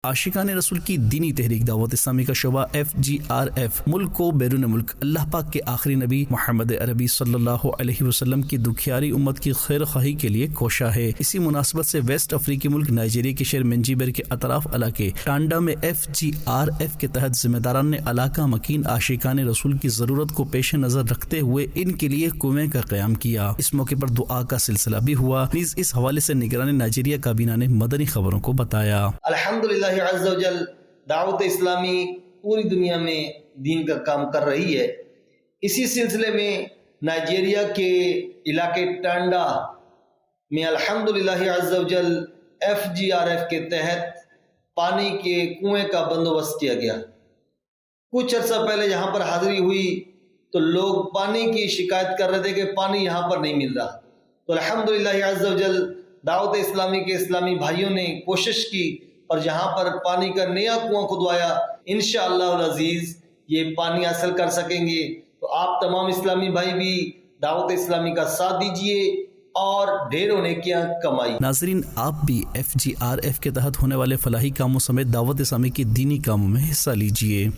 عاشقان رسول کی دینی تحریک دعوت اسلامی کا شعبہ FGRF ملک و بیرون ملک اللہ پاک کے آخری نبی محمد عربی صلی اللہ علیہ وسلم کی دکھیاری امت کی خیر خواہی کے لیے کوشاں ہے۔ اسی مناسبت سے ویسٹ افریقی ملک نائجیریا کے شہر منجیبر کے اطراف علاقے ٹانڈا میں FGRF کے تحت ذمہ داران نے علاقہ مکین عاشقان رسول کی ضرورت کو پیش نظر رکھتے ہوئے ان کے لیے کنویں کا قیام کیا۔ اس موقع پر دعا کا سلسلہ بھی ہوا۔ نیز اس حوالے سے نگران نائجیریا کابینہ نے مدنی خبروں کو بتایا۔ الحمدللہ عز و جل دعوت اسلامی پوری دنیا میں دین کا کام کر رہی ہے۔ اسی سلسلے میں نائجیریا کے علاقے ٹانڈا میں الحمدللہ عز و جل FGRF کے تحت پانی کے کنویں کا بندوبست کیا گیا۔ کچھ عرصہ پہلے یہاں پر حاضری ہوئی تو لوگ پانی کی شکایت کر رہے تھے کہ پانی یہاں پر نہیں مل رہا، تو الحمدللہ عز و جل دعوت اسلامی کے اسلامی بھائیوں نے کوشش کی اور یہاں پر پانی کا نیا کنواں کھدوایا۔ انشاءاللہ العزیز یہ پانی حاصل کر سکیں گے۔ تو آپ تمام اسلامی بھائی بھی دعوت اسلامی کا ساتھ دیجئے اور ڈھیروں نیکیاں کمائی۔ ناظرین، آپ بھی FGRF کے تحت ہونے والے فلاحی کاموں سمیت دعوت اسلامی کی دینی کاموں میں حصہ لیجئے۔